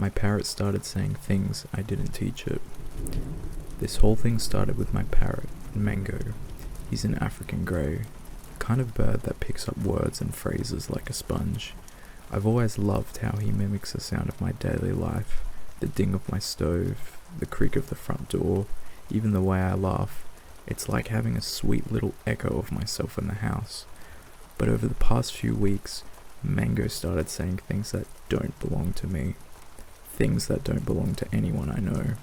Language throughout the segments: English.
my parrot started saying things I didn't teach it. This whole thing started with my parrot, Mango. He's an African grey, kind of bird that picks up words and phrases like a sponge. I've always loved how he mimics the sound of my daily life, the ding of my stove, the creak of the front door, even the way I laugh. It's like having a sweet little echo of myself in the house. But over the past few weeks, Mango started saying things that don't belong to me. Things that don't belong to anyone I know.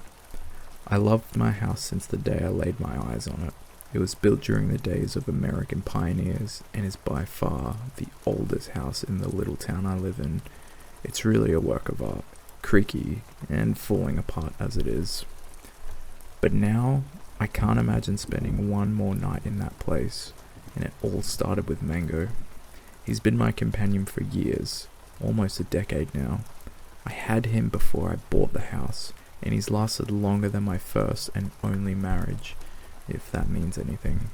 I loved my house since the day I laid my eyes on it. It was built during the days of American pioneers and is by far the oldest house in the little town I live in. It's really a work of art, creaky and falling apart as it is. But now, I can't imagine spending one more night in that place, and it all started with Mango. He's been my companion for years, almost a decade now. I had him before I bought the house, and he's lasted longer than my first and only marriage, if that means anything.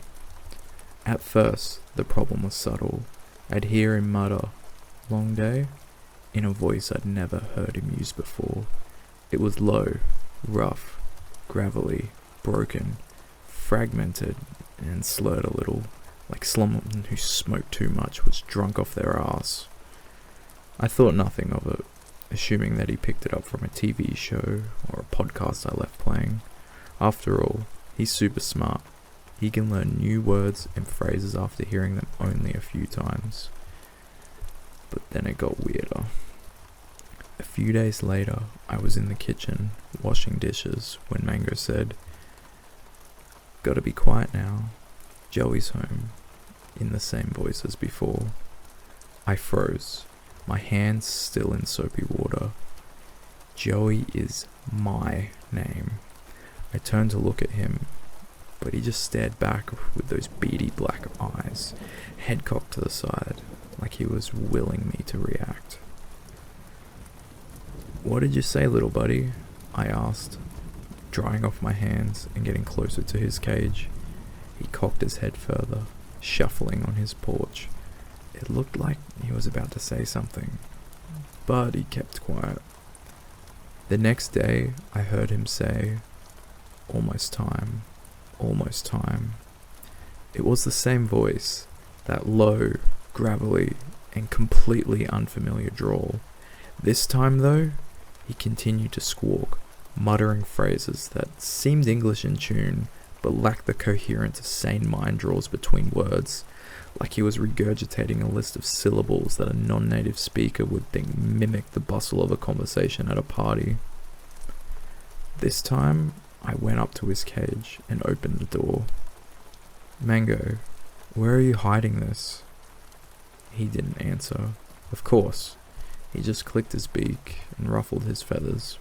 At first, the problem was subtle. I'd hear him mutter, "Long day?" in a voice I'd never heard him use before. It was low, rough, gravelly, broken, fragmented, and slurred a little, like someone who smoked too much was drunk off their arse. I thought nothing of it, assuming that he picked it up from a TV show or a podcast I left playing. After all, he's super smart. He can learn new words and phrases after hearing them only a few times. But then it got weirder. A few days later, I was in the kitchen, washing dishes, when Mango said, "Gotta be quiet now. Joey's home," in the same voice as before. I froze, my hands still in soapy water. Joey is my name. I turned to look at him, but he just stared back with those beady black eyes, head cocked to the side, like he was willing me to react. "What did you say, little buddy?" I asked, drying off my hands and getting closer to his cage. He cocked his head further, shuffling on his porch. It looked like he was about to say something, but he kept quiet. The next day, I heard him say, "Almost time, almost time." It was the same voice, that low, gravelly, and completely unfamiliar drawl. This time, though, he continued to squawk, muttering phrases that seemed English in tune, but lacked the coherence a sane mind draws between words, like he was regurgitating a list of syllables that a non-native speaker would think mimicked the bustle of a conversation at a party. This time, I went up to his cage and opened the door. "Mango, where are you hiding this?" He didn't answer. Of course. He just clicked his beak and ruffled his feathers.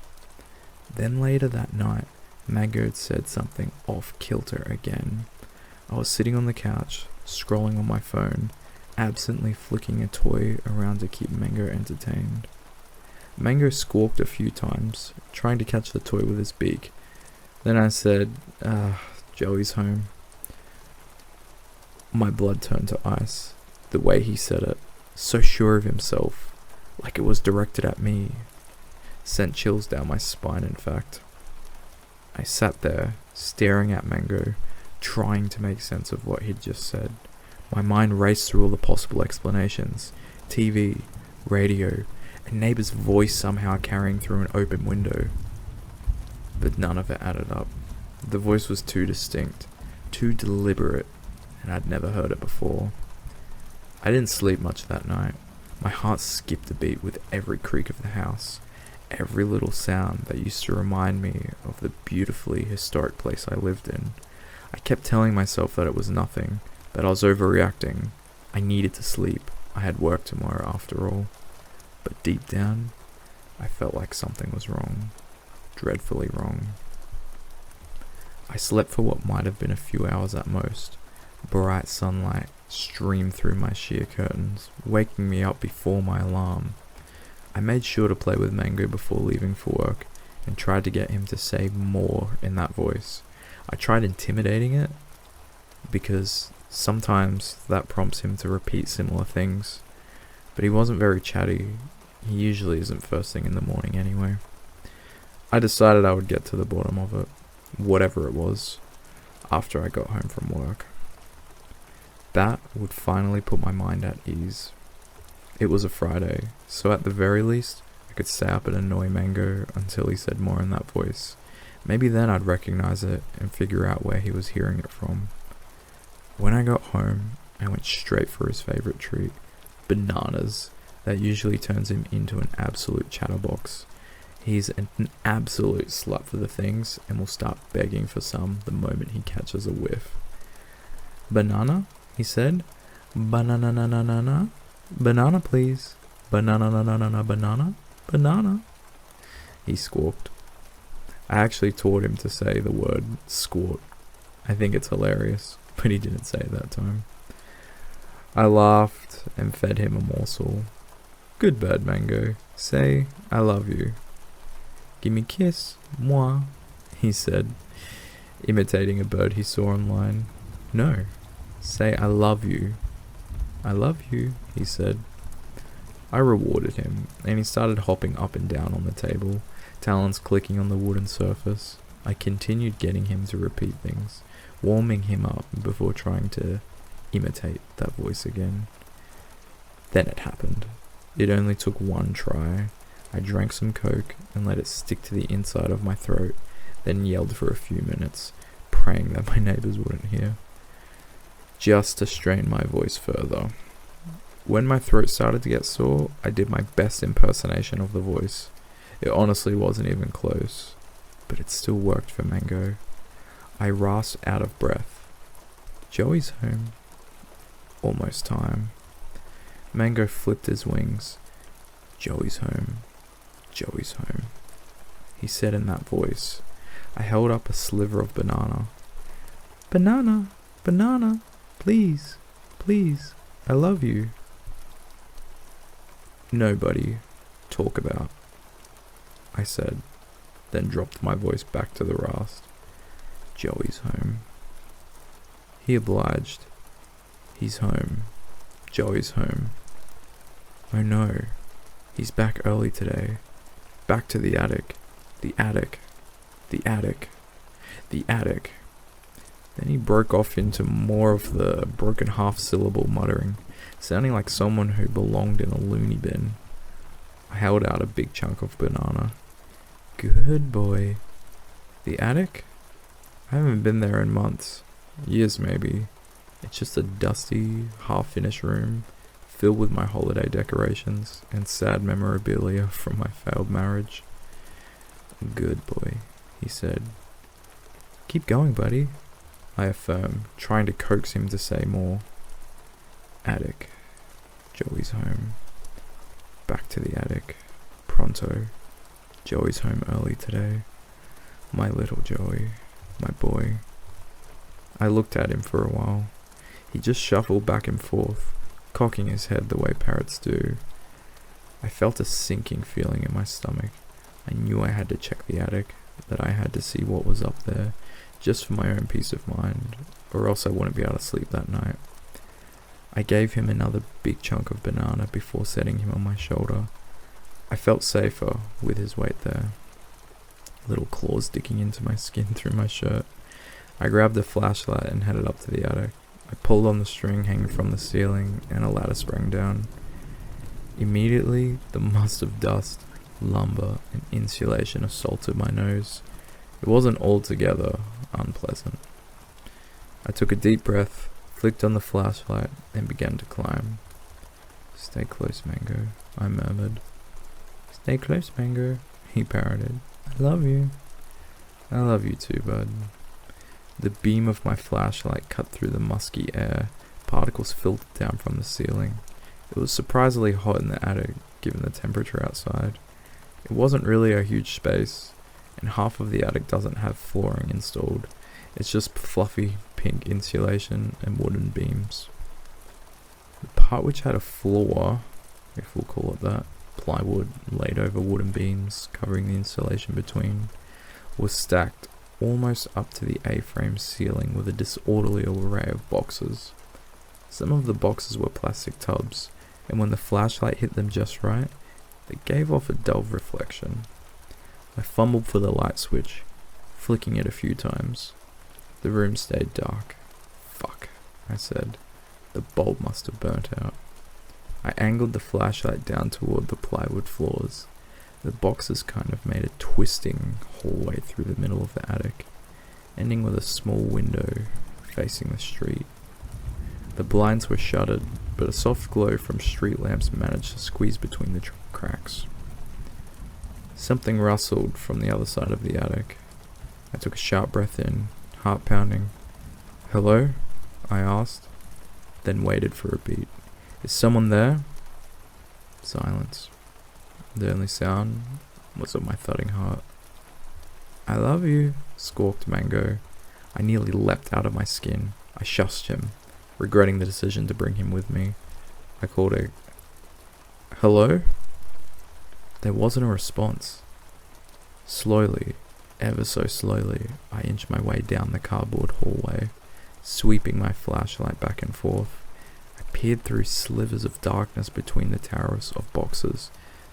Then later that night, Mango had said something off-kilter again. I was sitting on the couch, scrolling on my phone, absently flicking a toy around to keep Mango entertained. Mango squawked a few times, trying to catch the toy with his beak. Then I said, "Joey's home." My blood turned to ice. The way he said it, so sure of himself, like it was directed at me, sent chills down my spine, in fact. I sat there, staring at Mango, trying to make sense of what he'd just said. My mind raced through all the possible explanations. TV, radio, a neighbor's voice somehow carrying through an open window. But none of it added up. The voice was too distinct, too deliberate, and I'd never heard it before. I didn't sleep much that night. My heart skipped a beat with every creak of the house, every little sound that used to remind me of the beautifully historic place I lived in. I kept telling myself that it was nothing, that I was overreacting. I needed to sleep. I had work tomorrow after all. But deep down, I felt like something was wrong. Dreadfully wrong. I slept for what might have been a few hours at most. Bright sunlight streamed through my sheer curtains, waking me up before my alarm. I made sure to play with Mango before leaving for work, and tried to get him to say more in that voice. I tried intimidating it, because sometimes that prompts him to repeat similar things, but he wasn't very chatty. He usually isn't first thing in the morning anyway. I decided I would get to the bottom of it, whatever it was, after I got home from work. That would finally put my mind at ease. It was a Friday, so at the very least, I could stay up and annoy Mango until he said more in that voice. Maybe then I'd recognize it and figure out where he was hearing it from. When I got home, I went straight for his favorite treat, bananas. That usually turns him into an absolute chatterbox. He's an absolute slut for the things and will start begging for some the moment he catches a whiff. Banana? He said. Banana, banana please. Banana. He squawked. I actually taught him to say the word squawk. I think it's hilarious, but he didn't say it that time. I laughed and fed him a morsel. Good bird, Mango. Say, I love you. Give me a kiss, moi, he said, imitating a bird he saw online. No, say I love you. I love you, he said. I rewarded him, and he started hopping up and down on the table, talons clicking on the wooden surface. I continued getting him to repeat things, warming him up before trying to imitate that voice again. Then it happened. It only took one try. I drank some Coke and let it stick to the inside of my throat, then yelled for a few minutes, praying that my neighbors wouldn't hear, just to strain my voice further. When my throat started to get sore, I did my best impersonation of the voice. It honestly wasn't even close, but it still worked for Mango. I rasped out of breath. Joey's home. Almost time. Mango flipped his wings. Joey's home. Joey's home, he said in that voice. I held up a sliver of banana. Banana, please, I love you. Nobody talk about, I said, then dropped my voice back to the rasp. Joey's home. He obliged. He's home. Joey's home. Oh no, he's back early today. Back to the attic. The attic. Then he broke off into more of the broken half-syllable muttering, sounding like someone who belonged in a loony bin. I held out a big chunk of banana. Good boy. The attic? I haven't been there in months. Years maybe. It's just a dusty, half-finished room, filled with my holiday decorations and sad memorabilia from my failed marriage. Good boy, he said. Keep going, buddy, I affirmed, trying to coax him to say more. Attic. Joey's home. Back to the attic. Pronto. Joey's home early today. My little Joey. My boy. I looked at him for a while. He just shuffled back and forth, cocking his head the way parrots do. I felt a sinking feeling in my stomach. I knew I had to check the attic, that I had to see what was up there, just for my own peace of mind, or else I wouldn't be able to sleep that night. I gave him another big chunk of banana before setting him on my shoulder. I felt safer with his weight there. Little claws digging into my skin through my shirt. I grabbed a flashlight and headed up to the attic. I pulled on the string hanging from the ceiling, and a ladder sprang down. Immediately, the must of dust, lumber, and insulation assaulted my nose. It wasn't altogether unpleasant. I took a deep breath, flicked on the flashlight, and began to climb. Stay close, Mango, I murmured. Stay close, Mango, he parroted. I love you. I love you too, bud. The beam of my flashlight cut through the musky air. Particles filtered down from the ceiling. It was surprisingly hot in the attic, given the temperature outside. It wasn't really a huge space, and half of the attic doesn't have flooring installed. It's just fluffy pink insulation and wooden beams. The part which had a floor, if we'll call it that, plywood laid over wooden beams covering the insulation between, was stacked almost up to the A-frame ceiling with a disorderly array of boxes. Some of the boxes were plastic tubs, and when the flashlight hit them just right, they gave off a dull reflection. I fumbled for the light switch, flicking it a few times. The room stayed dark. Fuck, I said. The bulb must have burnt out. I angled the flashlight down toward the plywood floors. The boxes kind of made a twisting hallway through the middle of the attic, ending with a small window facing the street. The blinds were shuttered, but a soft glow from street lamps managed to squeeze between the cracks. Something rustled from the other side of the attic. I took a sharp breath in, heart pounding. "Hello?" I asked, then waited for a beat. "Is someone there?" Silence. The only sound was of my thudding heart. "I love you," squawked Mango. I nearly leapt out of my skin. I shushed him, regretting the decision to bring him with me. I called out, "Hello?" There wasn't a response. Slowly, ever so slowly, I inched my way down the cardboard hallway, sweeping my flashlight back and forth. I peered through slivers of darkness between the towers of boxes,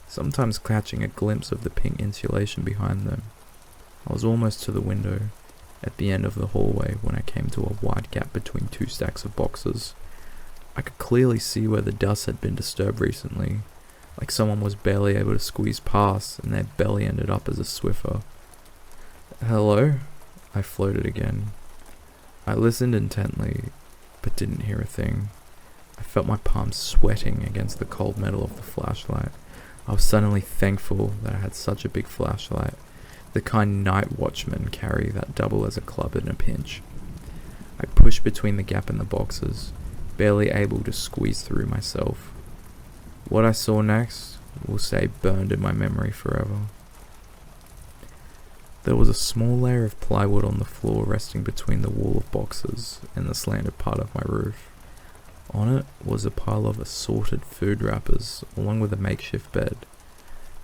sometimes catching a glimpse of the pink insulation behind them. I was almost to the window, at the end of the hallway, when I came to a wide gap between two stacks of boxes. I could clearly see where the dust had been disturbed recently, like someone was barely able to squeeze past and their belly ended up as a Swiffer. "Hello?" I floated again. I listened intently, but didn't hear a thing. I felt my palms sweating against the cold metal of the flashlight. I was suddenly thankful that I had such a big flashlight, the kind night watchmen carry that double as a club in a pinch. I pushed between the gap in the boxes, barely able to squeeze through myself. What I saw next will stay burned in my memory forever. There was a small layer of plywood on the floor resting between the wall of boxes and the slanted part of my roof. On it was a pile of assorted food wrappers, along with a makeshift bed.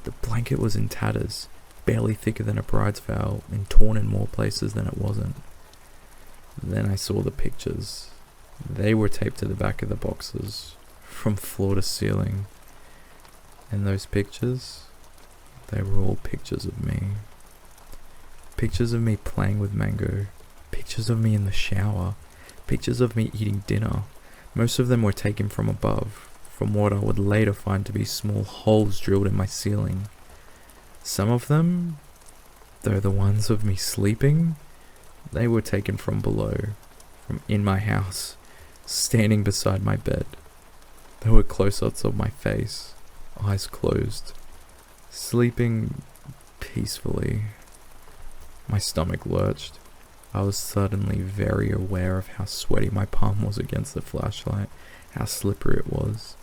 The blanket was in tatters, barely thicker than a bride's veil, and torn in more places than it wasn't. Then I saw the pictures. They were taped to the back of the boxes, from floor to ceiling. And those pictures, they were all pictures of me. Pictures of me playing with Mango, pictures of me in the shower, pictures of me eating dinner. Most of them were taken from above, from what I would later find to be small holes drilled in my ceiling. Some of them, though the ones of me sleeping, they were taken from below, from in my house, standing beside my bed. There were close-ups of my face, eyes closed, sleeping peacefully. My stomach lurched. I was suddenly very aware of how sweaty my palm was against the flashlight, how slippery it was.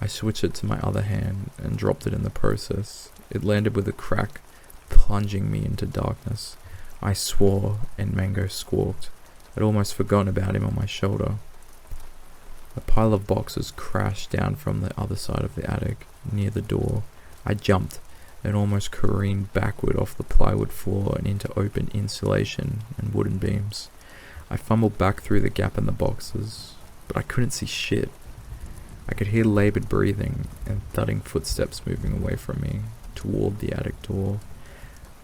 I switched it to my other hand and dropped it in the process. It landed with a crack, plunging me into darkness. I swore and Mango squawked. I'd almost forgotten about him on my shoulder. A pile of boxes crashed down from the other side of the attic, near the door. I jumped and almost careened backward off the plywood floor and into open insulation and wooden beams. I fumbled back through the gap in the boxes, but I couldn't see shit. I could hear laboured breathing and thudding footsteps moving away from me, toward the attic door.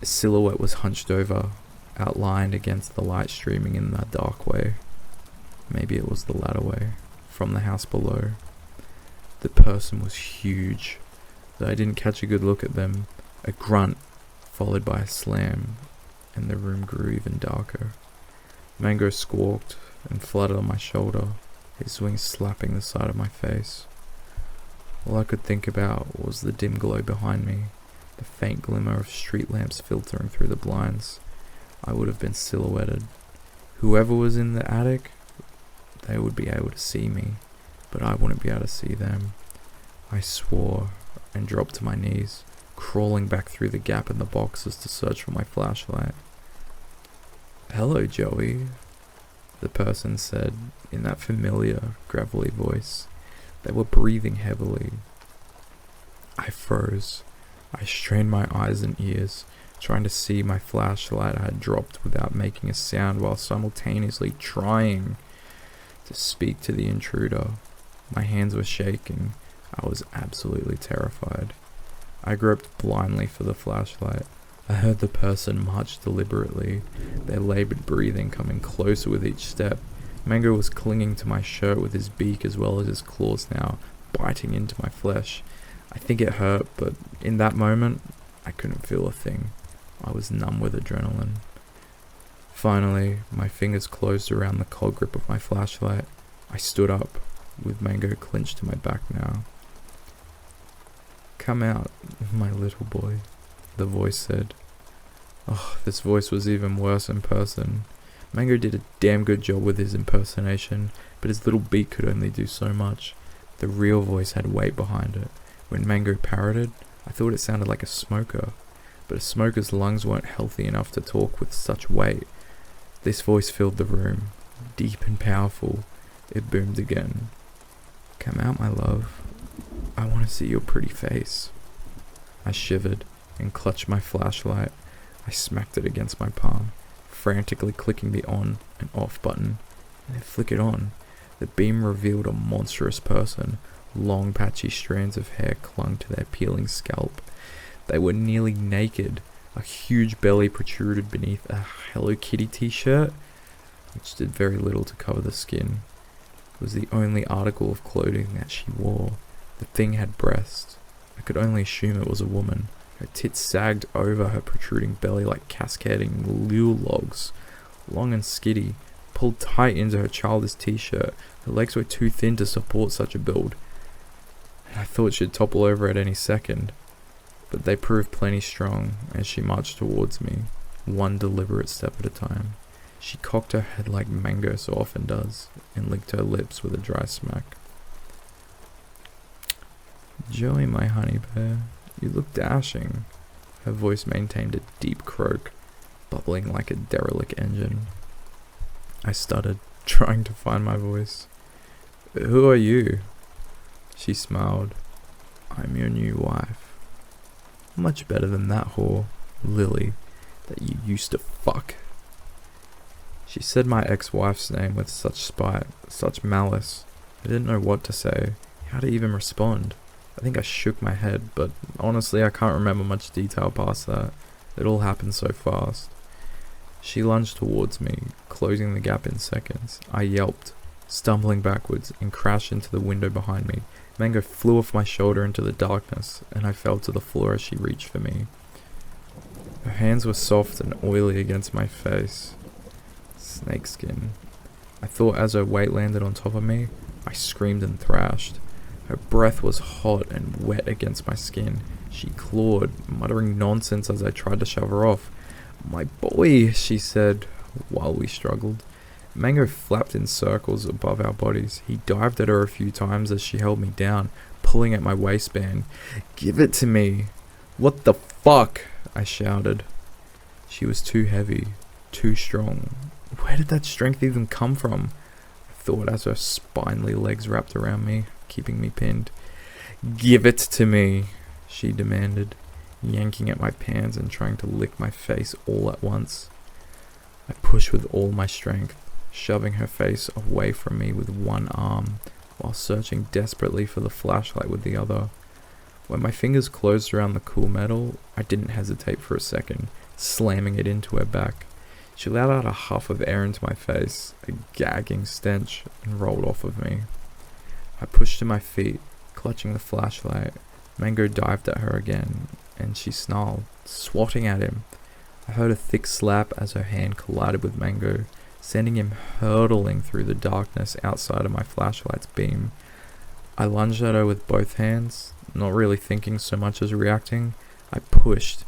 A silhouette was hunched over, outlined against the light streaming in the dark way. Maybe it was the ladder way, from the house below. The person was huge, though I didn't catch a good look at them. A grunt, followed by a slam, and the room grew even darker. Mango squawked and fluttered on my shoulder, his wings slapping the side of my face. All I could think about was the dim glow behind me, the faint glimmer of street lamps filtering through the blinds. I would have been silhouetted. Whoever was in the attic, they would be able to see me, but I wouldn't be able to see them. I swore and dropped to my knees, crawling back through the gap in the boxes to search for my flashlight. "Hello, Joey," the person said in that familiar, gravelly voice. They were breathing heavily. I froze. I strained my eyes and ears, trying to see my flashlight I had dropped without making a sound, while simultaneously trying to speak to the intruder. My hands were shaking. I was absolutely terrified. I groped blindly for the flashlight, I heard the person march deliberately, their laboured breathing coming closer with each step. Mango was clinging to my shirt with his beak as well as his claws now, biting into my flesh. I think it hurt, but in that moment, I couldn't feel a thing. I was numb with adrenaline. Finally, my fingers closed around the cold grip of my flashlight. I stood up, with Mango clinched to my back now. "Come out, my little boy," the voice said. Oh, this voice was even worse in person. Mango did a damn good job with his impersonation, but his little beak could only do so much. The real voice had weight behind it. When Mango parroted, I thought it sounded like a smoker, but a smoker's lungs weren't healthy enough to talk with such weight. This voice filled the room, deep and powerful. It boomed again. "Come out, my love. I want to see your pretty face." I shivered and clutched my flashlight. I smacked it against my palm, frantically clicking the on and off button, and it flickered on. The beam revealed a monstrous person. Long patchy strands of hair clung to their peeling scalp. They were nearly naked. A huge belly protruded beneath a Hello Kitty t-shirt, which did very little to cover the skin. It was the only article of clothing that she wore. The thing had breasts. I could only assume it was a woman. Her tits sagged over her protruding belly like cascading Yule logs. Long and skitty, pulled tight into her childish t-shirt, her legs were too thin to support such a build. And I thought she'd topple over at any second. But they proved plenty strong as she marched towards me, one deliberate step at a time. She cocked her head like Mango so often does, and licked her lips with a dry smack. "Joey, my honey bear, you look dashing." Her voice maintained a deep croak, bubbling like a derelict engine. I stuttered, trying to find my voice. "Who are you?" She smiled. "I'm your new wife." "Much better than that whore, Lily, that you used to fuck." She said my ex-wife's name with such spite, such malice. I didn't know what to say, how to even respond. I think I shook my head, but honestly I can't remember much detail past that. It all happened so fast. She lunged towards me, closing the gap in seconds. I yelped, stumbling backwards, and crashed into the window behind me. Mango flew off my shoulder into the darkness, and I fell to the floor as she reached for me. Her hands were soft and oily against my face. Snakeskin. I thought as her weight landed on top of me, I screamed and thrashed. Her breath was hot and wet against my skin. She clawed, muttering nonsense as I tried to shove her off. "My boy," she said, while we struggled. Mango flapped in circles above our bodies. He dived at her a few times as she held me down, pulling at my waistband. "Give it to me." "What the fuck?" I shouted. She was too heavy, too strong. Where did that strength even come from? I thought as her spindly legs wrapped around me, keeping me pinned. "Give it to me," she demanded, yanking at my pants and trying to lick my face all at once. I pushed with all my strength, shoving her face away from me with one arm, while searching desperately for the flashlight with the other. When my fingers closed around the cool metal, I didn't hesitate for a second, slamming it into her back. She let out a huff of air into my face, a gagging stench, and rolled off of me. I pushed to my feet, clutching the flashlight. Mango dived at her again, and she snarled, swatting at him. I heard a thick slap as her hand collided with Mango, sending him hurtling through the darkness outside of my flashlight's beam. I lunged at her with both hands, not really thinking so much as reacting. I pushed,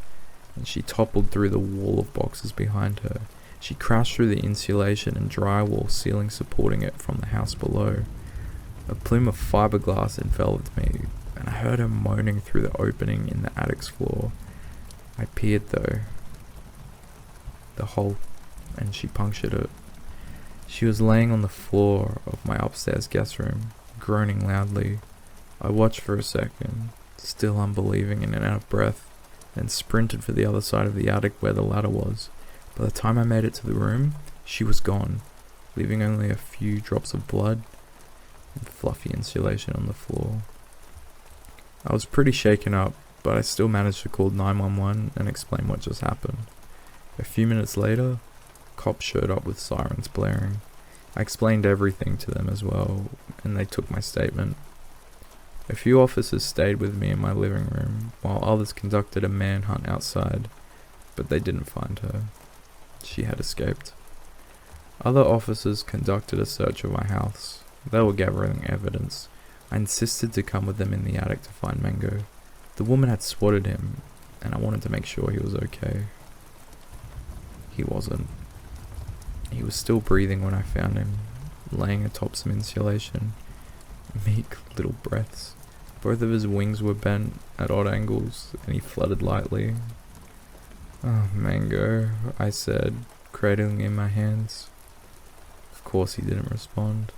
and she toppled through the wall of boxes behind her. She crashed through the insulation and drywall ceiling supporting it from the house below. A plume of fiberglass enveloped me, and I heard her moaning through the opening in the attic's floor. I peered through the hole, and she punctured it. She was laying on the floor of my upstairs guest room, groaning loudly. I watched for a second, still unbelieving and out of breath, then sprinted for the other side of the attic where the ladder was. By the time I made it to the room, she was gone, leaving only a few drops of blood and fluffy insulation on the floor. I was pretty shaken up, but I still managed to call 911 and explain what just happened. A few minutes later, cops showed up with sirens blaring. I explained everything to them as well, and they took my statement. A few officers stayed with me in my living room, while others conducted a manhunt outside, but they didn't find her. She had escaped. Other officers conducted a search of my house. They were gathering evidence. I insisted to come with them in the attic to find Mango. The woman had swatted him, and I wanted to make sure he was okay. He wasn't. He was still breathing when I found him, laying atop some insulation. Meek little breaths. Both of his wings were bent at odd angles, and he fluttered lightly. "Oh, Mango," I said, cradling him in my hands. Of course he didn't respond.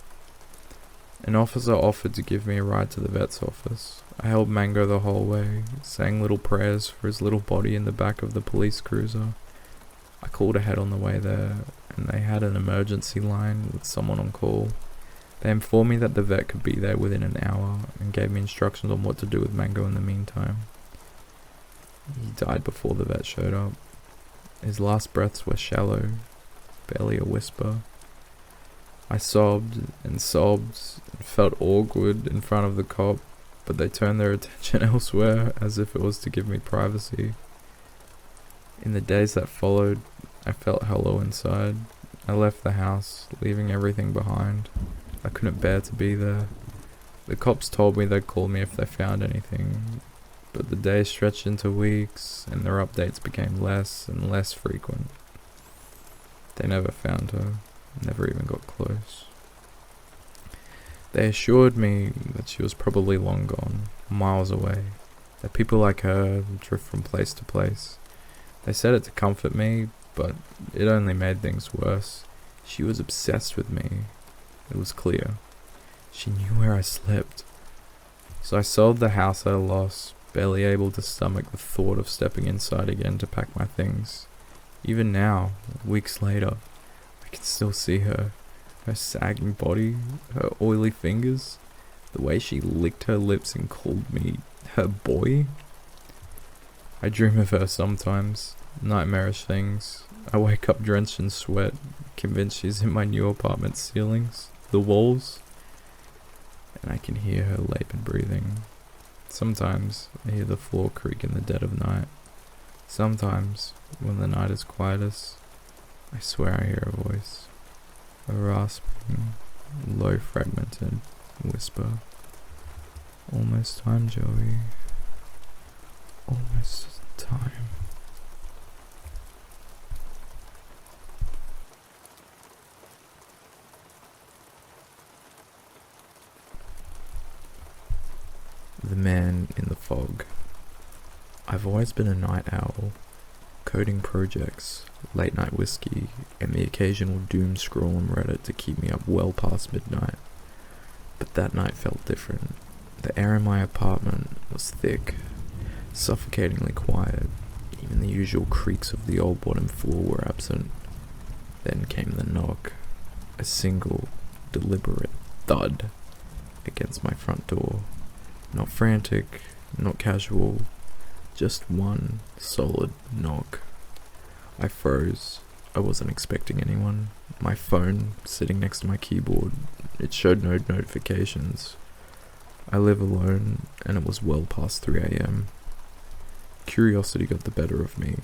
An officer offered to give me a ride to the vet's office. I held Mango the whole way, saying little prayers for his little body in the back of the police cruiser. I called ahead on the way there, and they had an emergency line with someone on call. They informed me that the vet could be there within an hour, and gave me instructions on what to do with Mango in the meantime. He died before the vet showed up. His last breaths were shallow, barely a whisper. I sobbed and felt awkward in front of the cop, but they turned their attention elsewhere as if it was to give me privacy. In the days that followed, I felt hollow inside. I left the house, leaving everything behind. I couldn't bear to be there. The cops told me they'd call me if they found anything, but the days stretched into weeks, and their updates became less and less frequent. They never found her, never even got close. They assured me that she was probably long gone, miles away, that people like her drift from place to place. They said it to comfort me, but it only made things worse. She was obsessed with me. It was clear. She knew where I slept. So I sold the house at a loss, barely able to stomach the thought of stepping inside again to pack my things. Even now, weeks later, I can still see her. Her sagging body, her oily fingers, the way she licked her lips and called me her boy. I dream of her sometimes, nightmarish things. I wake up drenched in sweat, convinced she's in my new apartment's ceilings, the walls, and I can hear her labored breathing. Sometimes I hear the floor creak in the dead of night. Sometimes, when the night is quietest, I swear I hear a voice, a rasping, low fragmented whisper. "Almost time, Joey. Almost time." The Man in the Fog. I've always been a night owl, coding projects, late night whiskey, and the occasional doom scroll on Reddit to keep me up well past midnight. But that night felt different. The air in my apartment was thick, suffocatingly quiet. Even the usual creaks of the old bottom floor were absent. Then came the knock, a single, deliberate thud against my front door. Not frantic, not casual, just one solid knock. I froze. I wasn't expecting anyone. My phone, sitting next to my keyboard, it showed no notifications. I live alone, and it was well past 3 a.m. Curiosity got the better of me.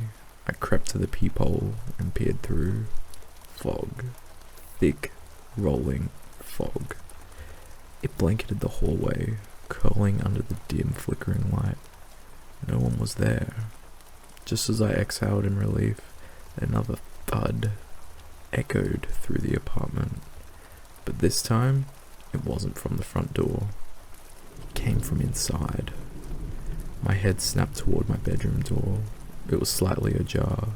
I crept to the peephole and peered through. Fog. Thick, rolling fog. It blanketed the hallway, curling under the dim, flickering light. No one was there. Just as I exhaled in relief, another thud echoed through the apartment. But this time, it wasn't from the front door. It came from inside. My head snapped toward my bedroom door. It was slightly ajar,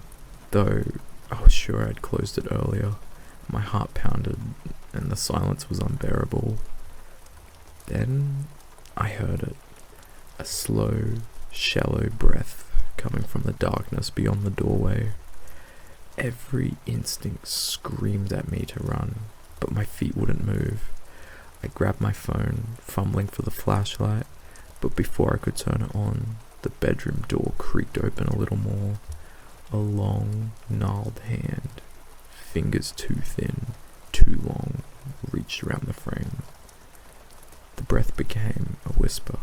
though I was sure I'd closed it earlier. My heart pounded, and the silence was unbearable. Then I heard it. A slow, shallow breath coming from the darkness beyond the doorway. Every instinct screamed at me to run, but my feet wouldn't move. I grabbed my phone, fumbling for the flashlight, but before I could turn it on, The bedroom door creaked open a little more. A long, gnarled hand, fingers too thin, too long, reached around the frame. The breath became a whisper,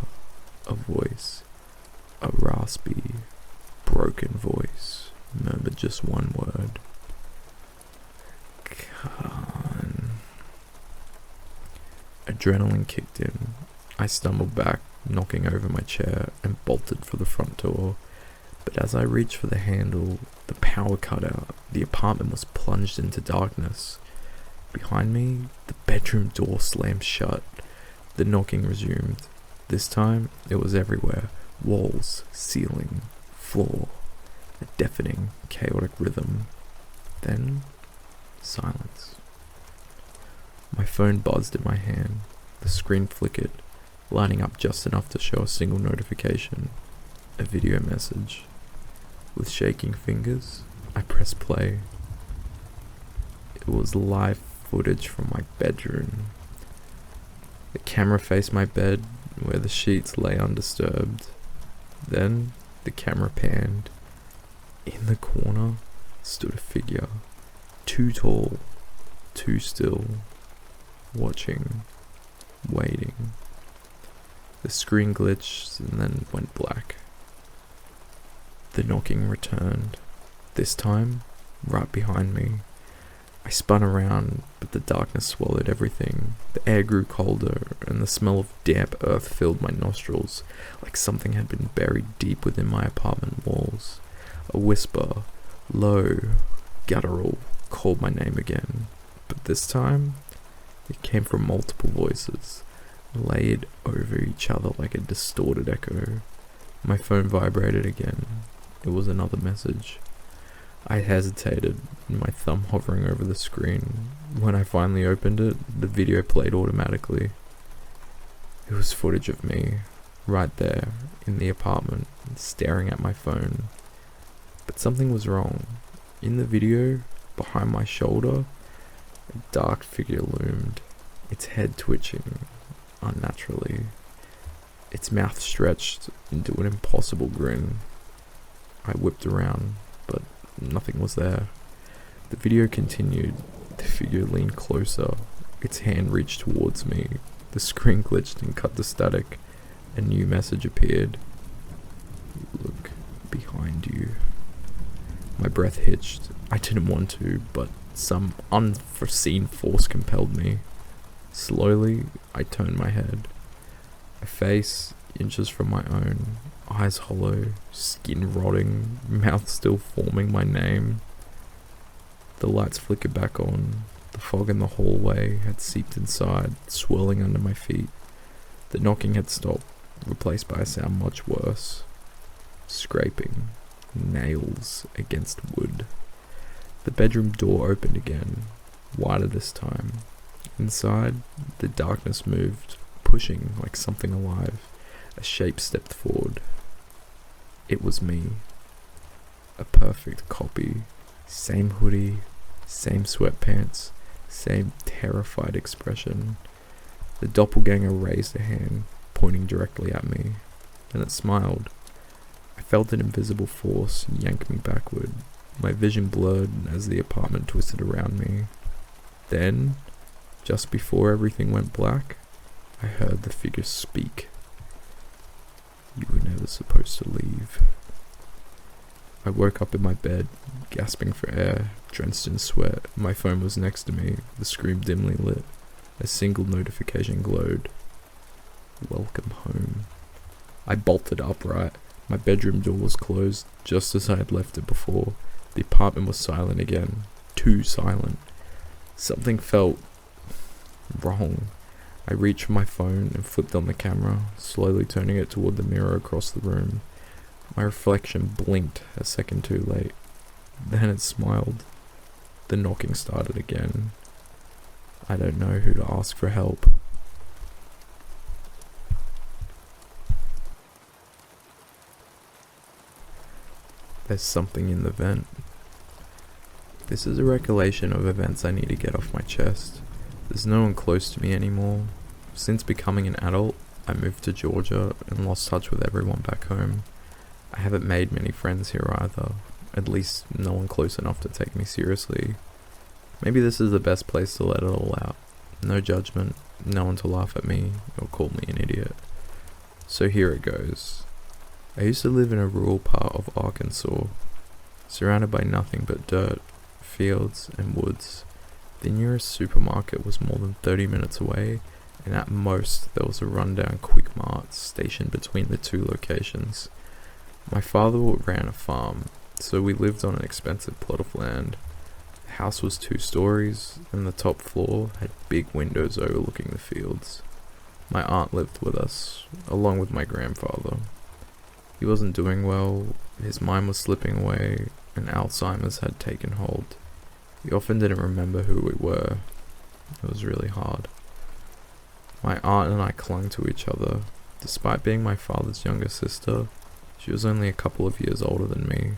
a voice, a raspy, broken voice, murmured just one word. Khan. Adrenaline kicked in. I stumbled back, knocking over my chair, and bolted for the front door. But as I reached for the handle, the power cut out. The apartment was plunged into darkness. Behind me, the bedroom door slammed shut. The knocking resumed. This time, it was everywhere. Walls, ceiling, floor. A deafening, chaotic rhythm. Then, silence. My phone buzzed in my hand. The screen flickered, lighting up just enough to show a single notification. A video message. With shaking fingers, I pressed play. It was live footage from my bedroom. The camera faced my bed, where the sheets lay undisturbed. Then, the camera panned. In the corner stood a figure, too tall, too still, watching, waiting. The screen glitched and then went black. The knocking returned, this time right behind me. I spun around, but the darkness swallowed everything. The air grew colder, and the smell of damp earth filled my nostrils, like something had been buried deep within my apartment walls. A whisper, low, guttural, called my name again, but this time it came from multiple voices, layered over each other like a distorted echo. My phone vibrated again. It was another message. I hesitated, my thumb hovering over the screen. When I finally opened it, the video played automatically. It was footage of me, right there, in the apartment, staring at my phone. But something was wrong. In the video, behind my shoulder, a dark figure loomed, its head twitching unnaturally, its mouth stretched into an impossible grin. I whipped around, but nothing was there. The video continued. The figure leaned closer. Its hand reached towards me. The screen glitched and cut the static. A new message appeared. Look behind you. My breath hitched. I didn't want to, but some unforeseen force compelled me. Slowly, I turned my head. A face, inches from my own, eyes hollow, skin rotting, mouth still forming my name. The lights flickered back on. The fog in the hallway had seeped inside, swirling under my feet. The knocking had stopped, replaced by a sound much worse. Scraping, nails against wood. The bedroom door opened again, wider this time. Inside, the darkness moved, pushing like something alive. A shape stepped forward. It was me. A perfect copy. Same hoodie, same sweatpants, same terrified expression. The doppelganger raised a hand, pointing directly at me. Then it smiled. I felt an invisible force yank me backward. My vision blurred as the apartment twisted around me. Then, just before everything went black, I heard the figure speak. You were never supposed to leave. I woke up in my bed, gasping for air, drenched in sweat. My phone was next to me, the screen dimly lit. A single notification glowed. Welcome home. I bolted upright. My bedroom door was closed, just as I had left it before. The apartment was silent again. Too silent. Something felt wrong. I reached for my phone and flipped on the camera, slowly turning it toward the mirror across the room. My reflection blinked a second too late. Then it smiled. The knocking started again. I don't know who to ask for help. There's something in the vent. This is a recollection of events I need to get off my chest. There's no one close to me anymore. Since becoming an adult, I moved to Georgia and lost touch with everyone back home. I haven't made many friends here either, at least no one close enough to take me seriously. Maybe this is the best place to let it all out. No judgment, no one to laugh at me or call me an idiot. So here it goes. I used to live in a rural part of Arkansas, surrounded by nothing but dirt, fields, and woods. The nearest supermarket was more than 30 minutes away, and at most there was a rundown Quick Mart stationed between the two locations. My father ran a farm, so we lived on an expensive plot of land. The house was 2 stories, and the top floor had big windows overlooking the fields. My aunt lived with us, along with my grandfather. He wasn't doing well, his mind was slipping away, and Alzheimer's had taken hold. He often didn't remember who we were. It was really hard. My aunt and I clung to each other. Despite being my father's younger sister, she was only a couple of years older than me.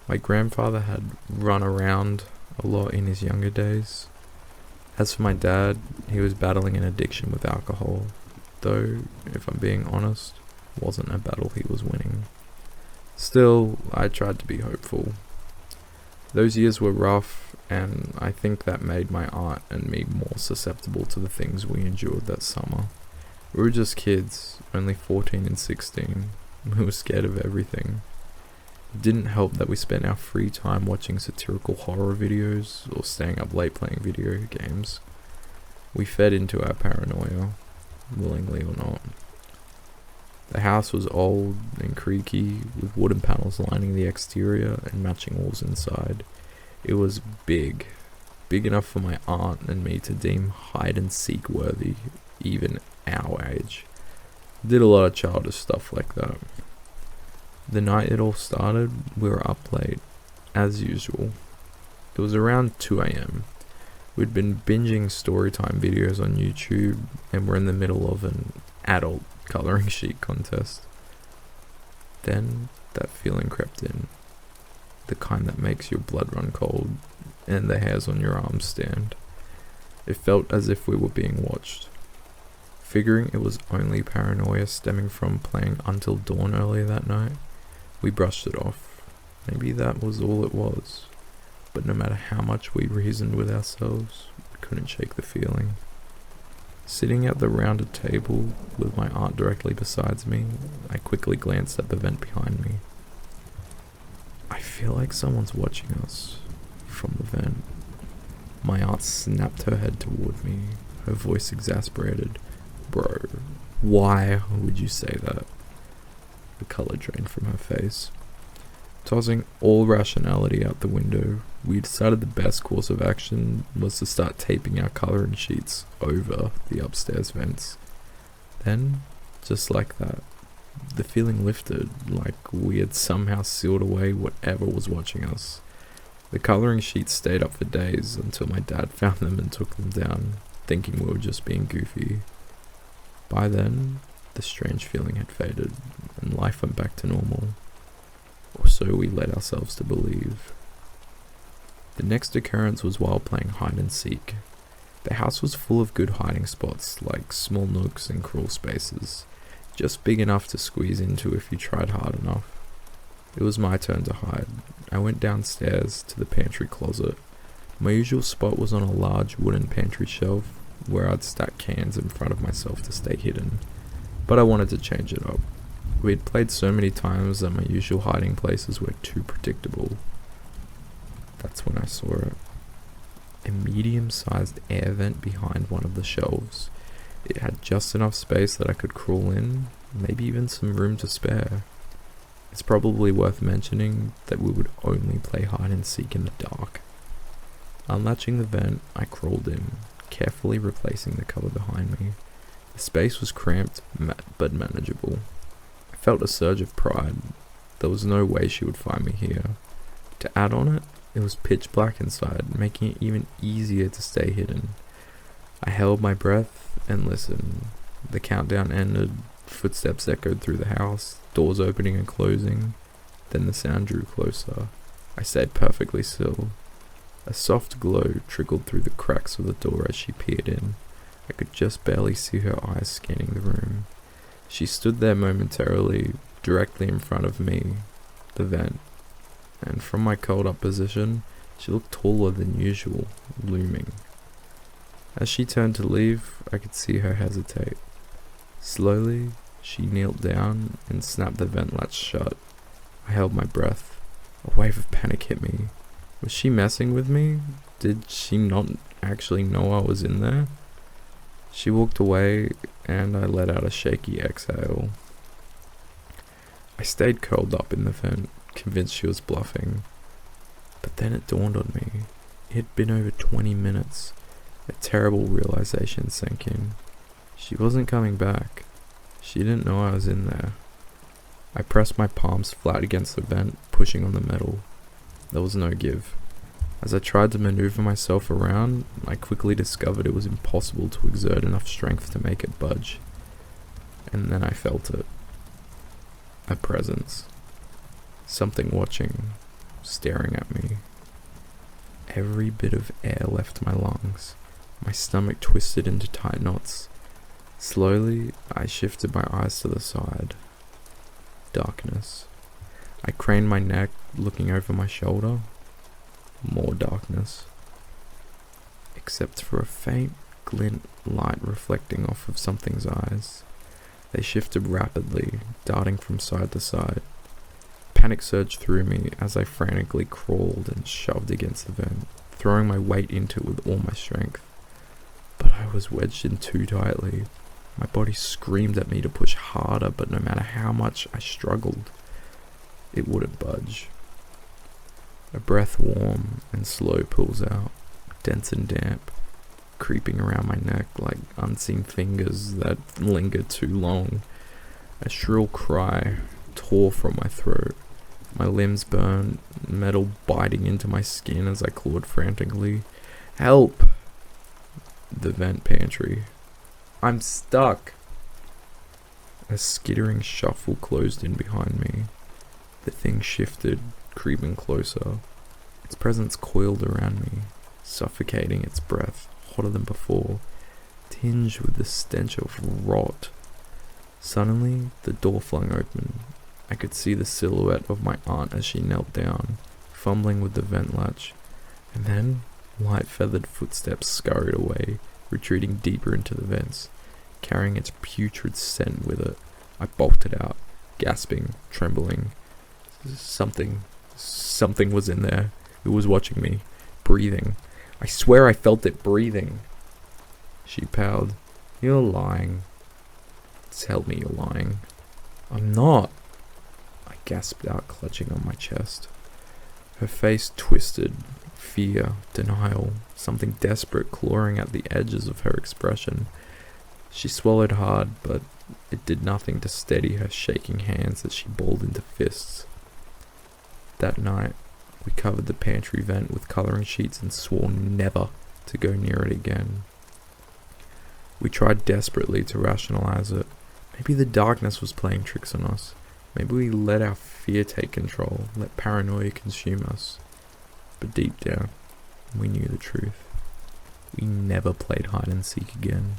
My grandfather had run around a lot in his younger days. As for my dad, he was battling an addiction with alcohol, though, if I'm being honest, wasn't a battle he was winning. Still, I tried to be hopeful. Those years were rough, and I think that made my aunt and me more susceptible to the things we endured that summer. We were just kids, only 14 and 16. We were scared of everything. It didn't help that we spent our free time watching satirical horror videos or staying up late playing video games. We fed into our paranoia, willingly or not. The house was old and creaky, with wooden panels lining the exterior and matching walls inside. It was big enough for my aunt and me to deem hide-and-seek worthy, even our age. Did a lot of childish stuff like that. The night it all started, we were up late, as usual. It was around 2 a.m. We'd been binging storytime videos on YouTube, and we're in the middle of an adult colouring sheet contest. Then that feeling crept in, the kind that makes your blood run cold and the hairs on your arms stand. It felt as if we were being watched. Figuring it was only paranoia stemming from playing Until Dawn earlier that night, we brushed it off. Maybe that was all it was, but no matter how much we reasoned with ourselves, we couldn't shake the feeling. Sitting at the rounded table with my aunt directly beside me, I quickly glanced at the vent behind me. I feel like someone's watching us from the vent. My aunt snapped her head toward me, her voice exasperated. Bro, why would you say that? The colour drained from her face. Tossing all rationality out the window, we decided the best course of action was to start taping our colouring sheets over the upstairs vents. Then, just like that, the feeling lifted, like we had somehow sealed away whatever was watching us. The colouring sheets stayed up for days until my dad found them and took them down, thinking we were just being goofy. By then, the strange feeling had faded, and life went back to normal. Or so we led ourselves to believe. The next occurrence was while playing hide and seek. The house was full of good hiding spots, like small nooks and crawl spaces, just big enough to squeeze into if you tried hard enough. It was my turn to hide. I went downstairs to the pantry closet. My usual spot was on a large wooden pantry shelf, where I'd stack cans in front of myself to stay hidden. But I wanted to change it up. We'd played so many times that my usual hiding places were too predictable. That's when I saw it. A medium-sized air vent behind one of the shelves. It had just enough space that I could crawl in, maybe even some room to spare. It's probably worth mentioning that we would only play hide and seek in the dark. Unlatching the vent, I crawled in, carefully replacing the cover behind me. The space was cramped, but manageable. I felt a surge of pride. There was no way she would find me here. To add on it, it was pitch black inside, making it even easier to stay hidden. I held my breath and listened. The countdown ended, footsteps echoed through the house, doors opening and closing. Then the sound drew closer. I stayed perfectly still. A soft glow trickled through the cracks of the door as she peered in. I could just barely see her eyes scanning the room. She stood there momentarily, directly in front of me, the vent, and from my curled up position, she looked taller than usual, looming. As she turned to leave, I could see her hesitate. Slowly, she knelt down and snapped the vent latch shut. I held my breath. A wave of panic hit me. Was she messing with me? Did she not actually know I was in there? She walked away, and I let out a shaky exhale. I stayed curled up in the vent, convinced she was bluffing. But then it dawned on me. It had been over 20 minutes. A terrible realization sank in. She wasn't coming back. She didn't know I was in there. I pressed my palms flat against the vent, pushing on the metal. There was no give. As I tried to maneuver myself around, I quickly discovered it was impossible to exert enough strength to make it budge. And then I felt it. A presence. Something watching, staring at me. Every bit of air left my lungs. My stomach twisted into tight knots. Slowly, I shifted my eyes to the side. Darkness. I craned my neck, looking over my shoulder. More darkness. Except for a faint glint light reflecting off of something's eyes. They shifted rapidly, darting from side to side. Panic surged through me as I frantically crawled and shoved against the vent, throwing my weight into it with all my strength. But I was wedged in too tightly. My body screamed at me to push harder, but no matter how much I struggled, it wouldn't budge. A breath warm and slow pulls out, dense and damp, creeping around my neck like unseen fingers that linger too long. A shrill cry tore from my throat. My limbs burned, metal biting into my skin as I clawed frantically. Help! The vent pantry. I'm stuck! A skittering shuffle closed in behind me. The thing shifted, creeping closer. Its presence coiled around me, suffocating its breath, hotter than before, tinged with the stench of rot. Suddenly, the door flung open. I could see the silhouette of my aunt as she knelt down, fumbling with the vent latch, and then light feathered footsteps scurried away, retreating deeper into the vents, carrying its putrid scent with it. I bolted out, gasping, trembling. Something was in there. It was watching me, breathing. I swear I felt it breathing. She pouted. You're lying. Tell me you're lying. I'm not. I gasped out, clutching on my chest. Her face twisted, fear, denial, something desperate clawing at the edges of her expression. She swallowed hard, but it did nothing to steady her shaking hands as she balled into fists. That night, we covered the pantry vent with colouring sheets and swore never to go near it again. We tried desperately to rationalise it. Maybe the darkness was playing tricks on us. Maybe we let our fear take control, let paranoia consume us. But deep down, we knew the truth. We never played hide and seek again.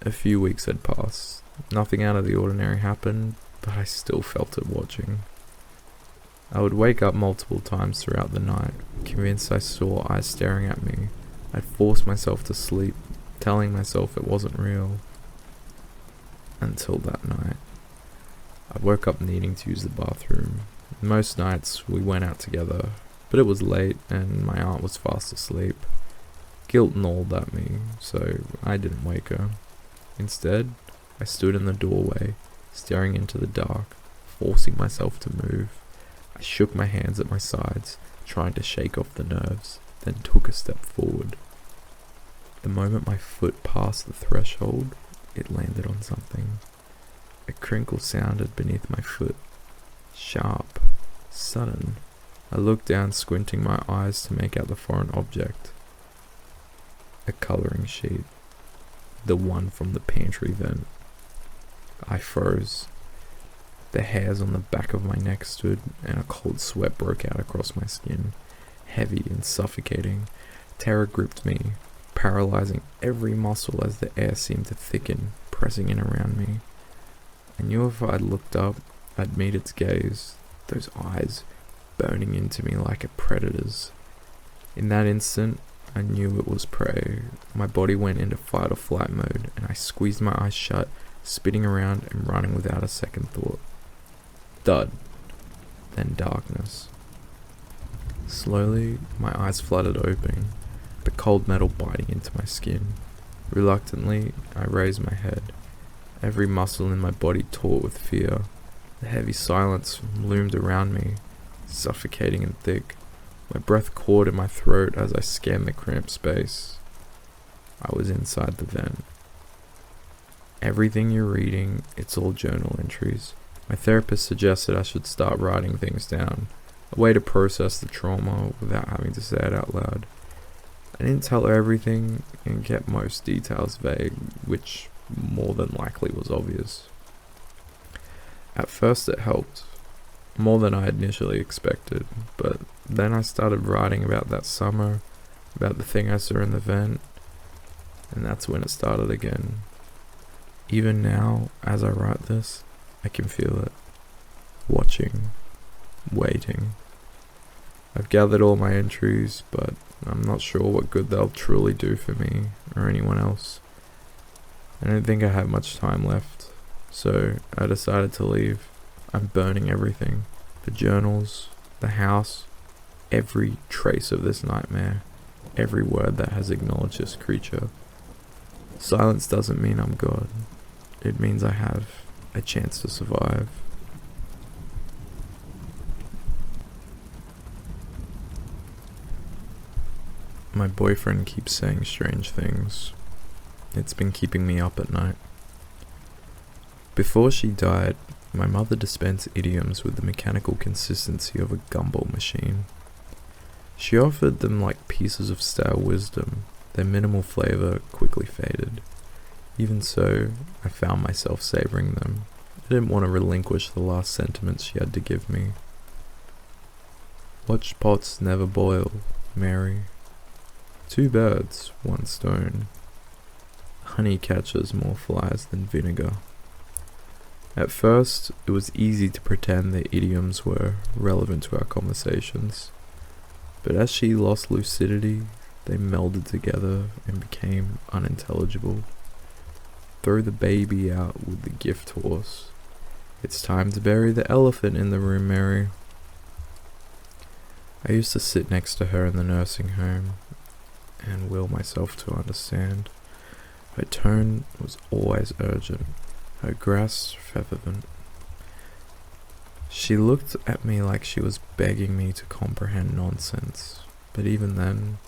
A few weeks had passed. Nothing out of the ordinary happened, but I still felt it watching. I would wake up multiple times throughout the night, convinced I saw eyes staring at me. I'd force myself to sleep, telling myself it wasn't real. Until that night. I woke up needing to use the bathroom. Most nights we went out together, but it was late and my aunt was fast asleep. Guilt gnawed at me, so I didn't wake her. Instead, I stood in the doorway, staring into the dark, forcing myself to move. I shook my hands at my sides, trying to shake off the nerves, then took a step forward. The moment my foot passed the threshold, it landed on something. A crinkle sounded beneath my foot. Sharp, sudden. I looked down, squinting my eyes to make out the foreign object. A colouring sheet. The one from the pantry vent. I froze. The hairs on the back of my neck stood, and a cold sweat broke out across my skin. Heavy and suffocating, terror gripped me, paralyzing every muscle as the air seemed to thicken, pressing in around me. I knew if I looked up, I'd meet its gaze, those eyes burning into me like a predator's. In that instant, I knew it was prey. My body went into fight or flight mode, and I squeezed my eyes shut, spinning around and running without a second thought. Thud. Then darkness. Slowly, my eyes fluttered open, the cold metal biting into my skin. Reluctantly, I raised my head. Every muscle in my body taut with fear. The heavy silence loomed around me, suffocating and thick. My breath caught in my throat as I scanned the cramped space. I was inside the vent. Everything you're reading, it's all journal entries. My therapist suggested I should start writing things down, a way to process the trauma without having to say it out loud. I didn't tell her everything and kept most details vague, which more than likely was obvious. At first it helped, more than I initially expected, but then I started writing about that summer, about the thing I saw in the vent, and that's when it started again. Even now, as I write this, I can feel it. Watching. Waiting. I've gathered all my entries, but I'm not sure what good they'll truly do for me or anyone else. I don't think I have much time left, so I decided to leave. I'm burning everything. The journals, the house, every trace of this nightmare, every word that has acknowledged this creature. Silence doesn't mean I'm God. It means I have a chance to survive. My boyfriend keeps saying strange things. It's been keeping me up at night. Before she died, my mother dispensed idioms with the mechanical consistency of a gumball machine. She offered them like pieces of stale wisdom. Their minimal flavor quickly faded. Even so, I found myself savoring them. I didn't want to relinquish the last sentiments she had to give me. Watch pots never boil, Mary. 2 birds, 1 stone. Honey catches more flies than vinegar. At first, it was easy to pretend the idioms were relevant to our conversations. But as she lost lucidity, they melded together and became unintelligible. Throw the baby out with the gift horse. It's time to bury the elephant in the room, Mary. I used to sit next to her in the nursing home and will myself to understand. Her tone was always urgent, her grasp fervent. She looked at me like she was begging me to comprehend nonsense, but even then,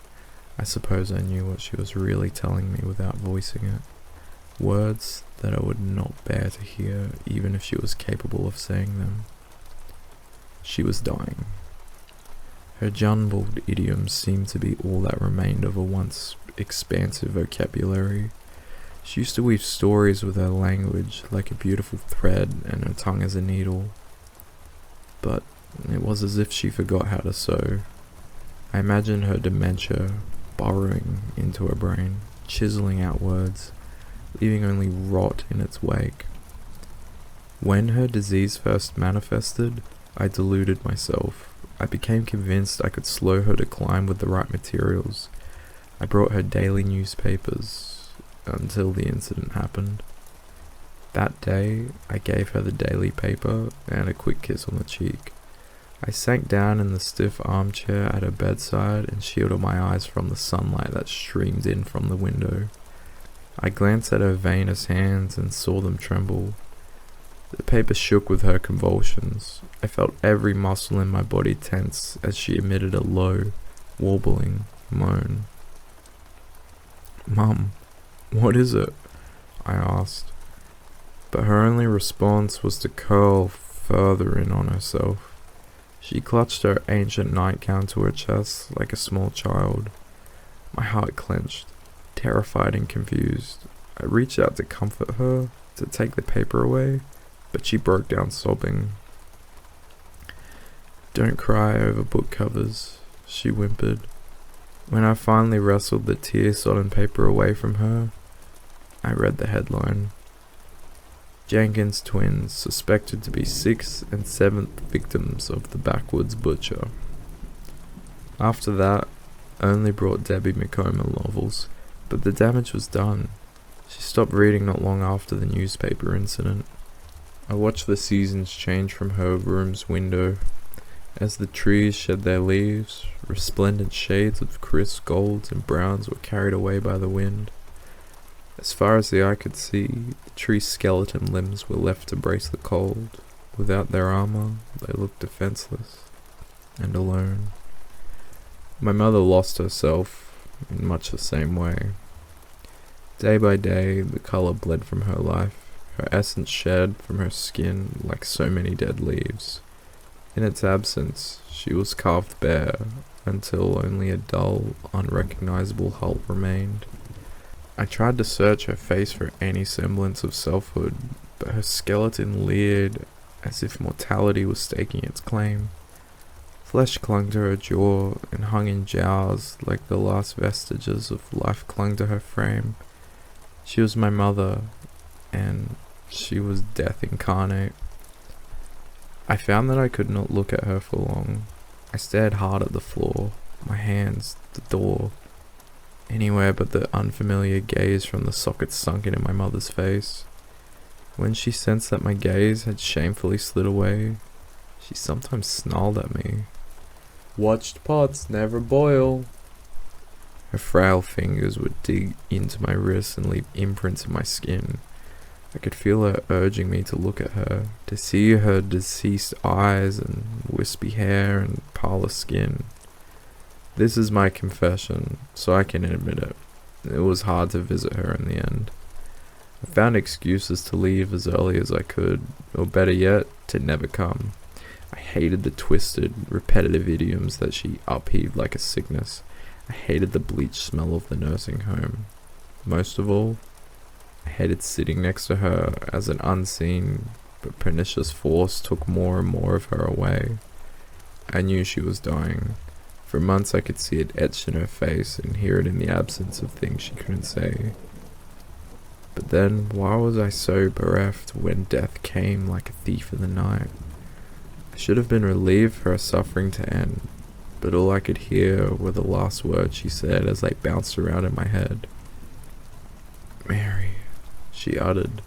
I suppose I knew what she was really telling me without voicing it. Words that I would not bear to hear even if she was capable of saying them. She was dying. Her jumbled idioms seemed to be all that remained of a once expansive vocabulary. She used to weave stories with her language like a beautiful thread and her tongue as a needle. But it was as if she forgot how to sew. I imagined her dementia burrowing into her brain, chiseling out words, leaving only rot in its wake. When her disease first manifested, I deluded myself. I became convinced I could slow her decline with the right materials. I brought her daily newspapers until the incident happened. That day, I gave her the daily paper and a quick kiss on the cheek. I sank down in the stiff armchair at her bedside and shielded my eyes from the sunlight that streamed in from the window. I glanced at her veinous hands and saw them tremble. The paper shook with her convulsions. I felt every muscle in my body tense as she emitted a low, warbling moan. "Mum, what is it?" I asked. But her only response was to curl further in on herself. She clutched her ancient nightgown to her chest like a small child. My heart clenched, terrified and confused. I reached out to comfort her, to take the paper away, but she broke down sobbing. "Don't cry over book covers," she whimpered. When I finally wrestled the tear-sodden paper away from her, I read the headline. Jenkins twins, suspected to be 6th and 7th victims of the backwoods butcher. After that, I only brought Debbie McComan novels, but the damage was done. She stopped reading not long after the newspaper incident. I watched the seasons change from her room's window. As the trees shed their leaves, resplendent shades of crisp golds and browns were carried away by the wind. As far as the eye could see, the tree's skeleton limbs were left to brace the cold. Without their armor, they looked defenseless and alone. My mother lost herself in much the same way. Day by day, the color bled from her life, her essence shed from her skin like so many dead leaves. In its absence, she was carved bare until only a dull, unrecognizable hull remained. I tried to search her face for any semblance of selfhood, but her skeleton leered as if mortality was staking its claim. Flesh clung to her jaw and hung in jowls like the last vestiges of life clung to her frame. She was my mother, and she was death incarnate. I found that I could not look at her for long. I stared hard at the floor, my hands, the door, anywhere but the unfamiliar gaze from the socket sunken in my mother's face. When she sensed that my gaze had shamefully slid away, she sometimes snarled at me. "Watched pots never boil." Her frail fingers would dig into my wrists and leave imprints in my skin. I could feel her urging me to look at her, to see her deceased eyes and wispy hair and parlor skin. This is my confession, so I can admit it. It was hard to visit her in the end. I found excuses to leave as early as I could, or better yet, to never come. I hated the twisted, repetitive idioms that she upheaved like a sickness. I hated the bleach smell of the nursing home. Most of all, I hated sitting next to her as an unseen but pernicious force took more and more of her away. I knew she was dying. For months I could see it etched in her face and hear it in the absence of things she couldn't say. But then, why was I so bereft when death came like a thief in the night? I should have been relieved for her suffering to end, but all I could hear were the last words she said as they bounced around in my head. "Mary," she uttered,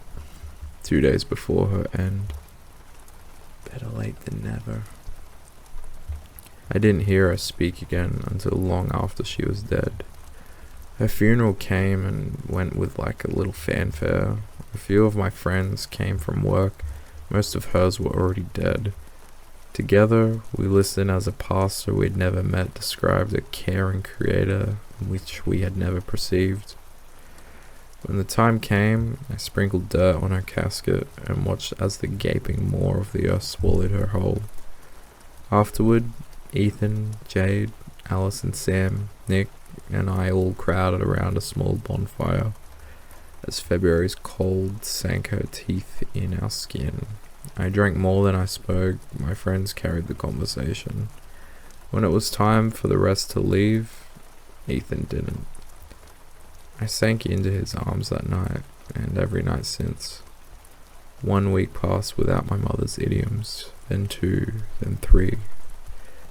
2 days before her end. Better late than never. I didn't hear her speak again until long after she was dead. Her funeral came and went with like a little fanfare. A few of my friends came from work. Most of hers were already dead. Together, we listened as a pastor we'd never met described a caring creator which we had never perceived. When the time came, I sprinkled dirt on her casket and watched as the gaping maw of the earth swallowed her whole. Afterward, Ethan, Jade, Alice and Sam, Nick, and I all crowded around a small bonfire as February's cold sank her teeth in our skin. I drank more than I spoke. My friends carried the conversation. When it was time for the rest to leave, Ethan didn't. I sank into his arms that night, and every night since. 1 week passed without my mother's idioms, then 2, then 3.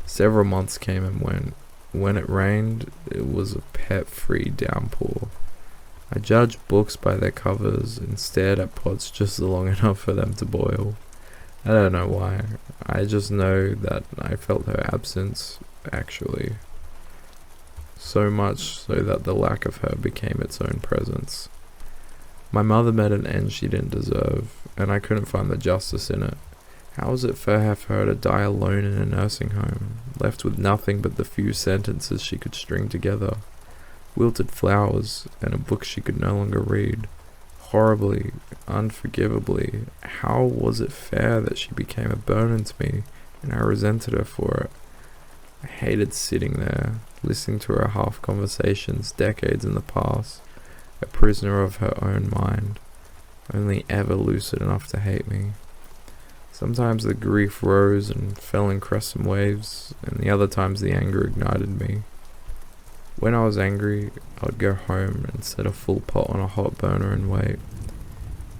Several months came and went. When it rained, it was a pet-free downpour. I judged books by their covers and stared at pots just long enough for them to boil. I don't know why. I just know that I felt her absence, actually. So much so that the lack of her became its own presence. My mother met an end she didn't deserve, and I couldn't find the justice in it. How was it fair for her to die alone in a nursing home, left with nothing but the few sentences she could string together? Wilted flowers, and a book she could no longer read. Horribly, unforgivably, how was it fair that she became a burden to me, and I resented her for it? I hated sitting there, listening to her half conversations decades in the past, a prisoner of her own mind, only ever lucid enough to hate me. Sometimes the grief rose and fell in crescent waves, and the other times the anger ignited me. When I was angry, I would go home and set a full pot on a hot burner and wait.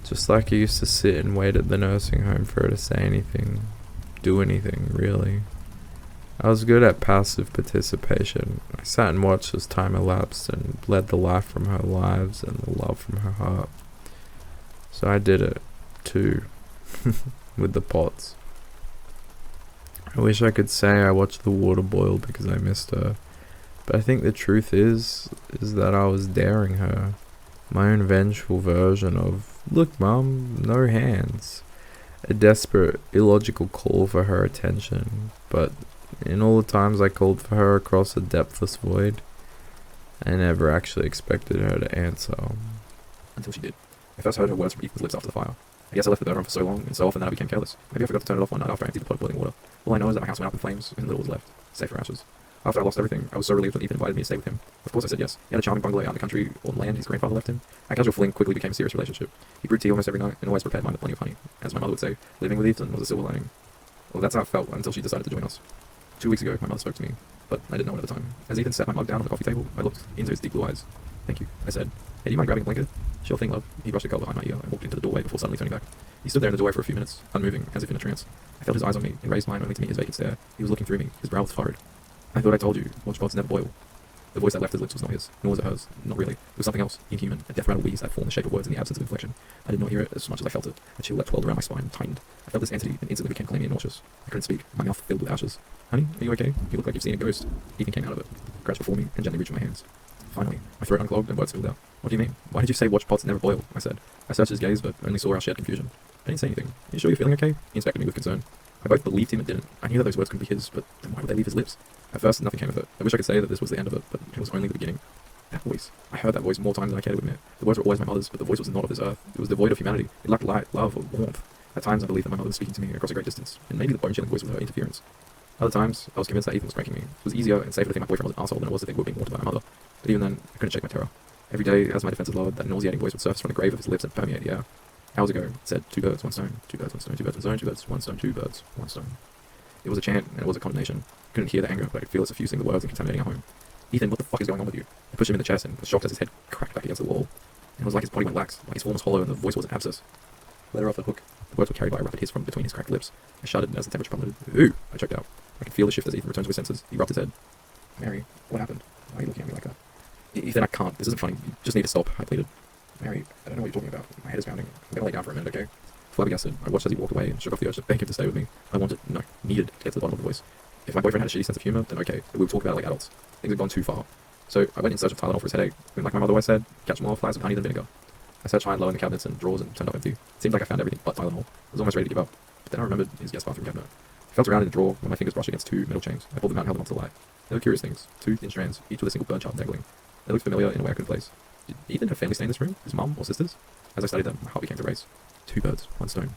Just like I used to sit and wait at the nursing home for her to say anything, do anything, really. I was good at passive participation. I sat and watched as time elapsed and bled the life from her lives and the love from her heart. So I did it, too, with the pots. I wish I could say I watched the water boil because I missed her, but I think the truth is that I was daring her. My own vengeful version of, look mum, no hands. A desperate, illogical call for her attention, but in all the times I called for her across a depthless void, I never actually expected her to answer. Until she did. I first heard her words from Ethan's lips after the fire. I guess I left the burner on for so long and so often that I became careless. Maybe I forgot to turn it off one night after I emptied the pot of boiling water. All I know is that my house went up in flames and little was left, save for ashes. After I lost everything, I was so relieved when Ethan invited me to stay with him. Of course I said yes. He had a charming bungalow out in the country on land his grandfather left him. Our casual fling quickly became a serious relationship. He brewed tea almost every night and always prepared mine with plenty of honey. As my mother would say, living with Ethan was a silver lining. Well, that's how it felt until she decided to join us. 2 weeks ago, my mother spoke to me, but I didn't know it at the time. As Ethan set my mug down on the coffee table, I looked into his deep blue eyes. Thank you, I said. Hey, do you mind grabbing a blanket? Sure thing, love. He brushed the curl behind my ear and walked into the doorway before suddenly turning back. He stood there in the doorway for a few minutes, unmoving, as if in a trance. I felt his eyes on me and raised mine only to meet his vacant stare. He was looking through me, his brow was furrowed. I thought I told you, watch pots never boil. The voice that left his lips was not his, nor was it hers. Not really. It was something else, inhuman, a death rattle wheeze that formed the shape of words in the absence of inflection. I did not hear it as much as I felt it. A chill that twirled around my spine and tightened. I felt this entity and instantly became clammy and nauseous. I couldn't speak, my mouth filled with ashes. Honey, are you okay? You look like you've seen a ghost. Ethan came out of it, crouched before me, and gently reached my hands. Finally, my throat unclogged and words spilled out. What do you mean? Why did you say watch pots never boil? I said. I searched his gaze, but only saw our shared confusion. I didn't say anything. Are you sure you're feeling okay? He inspected me with concern. I both believed him and didn't. I knew that those words couldn't be his, but then why would they leave his lips? At first, nothing came of it. I wish I could say that this was the end of it, but it was only the beginning. That voice. I heard that voice more times than I cared to admit. The words were always my mother's, but the voice was not of this earth. It was devoid of humanity. It lacked light, love, or warmth. At times, I believed that my mother was speaking to me across a great distance, and maybe the bone-chilling voice was her interference. Other times, I was convinced that Ethan was pranking me. It was easier and safer to think my boyfriend was an asshole than it was to think we were being haunted by my mother. But even then, I couldn't shake my terror. Every day, as my defenses lowered, that nauseating voice would surface from the grave of his lips and permeate the air. Hours ago, it said, 2 birds, 1 stone, 2 birds, 1 stone, 2 birds, 1 stone, 2 birds, 1 stone, 2 birds, 1 stone. It was a chant, and it was a condemnation. I couldn't hear the anger, but I could feel it suffusing the words and contaminating our home. Ethan, what the fuck is going on with you? I pushed him in the chest and was shocked as his head cracked back against the wall. And it was like his body went lax, like his form was hollow and the voice was an abscess. Let her off the hook. The words were carried by a rapid hiss from between his cracked lips. I shuddered as the temperature plummeted. Ooh! I choked out. I could feel the shift as Ethan returned to his senses. He rubbed his head. Mary, what happened? Why are you looking at me like that? Ethan, I can't. This isn't funny. You just need to stop, I pleaded. Mary, I don't know what you're talking about. My head is pounding. I'm gonna lay down for a minute, okay? Flabbergasted, I watched as he walked away and shook off the urge to beg him to stay with me. I wanted, no, needed to get to the bottom of the voice. If my boyfriend had a shitty sense of humour, then okay, but we would talk about it like adults. Things had gone too far. So I went in search of Tylenol for his headache, and like my mother always said, catch more flies with honey than vinegar. I searched high and low in the cabinets and drawers and turned up empty. It seemed like I found everything but Tylenol. I was almost ready to give up. But then I remembered his guest bathroom cabinet. I felt around in the drawer when my fingers brushed against 2 metal chains. I pulled them out and held them onto the light. They were curious things, 2 thin strands, each with a single bird shaft dangling. They looked familiar in a way I couldn't place. Did Ethan have family stay in this room? His mum or sisters? As I studied them, my heart began to race. 2 birds, 1 stone.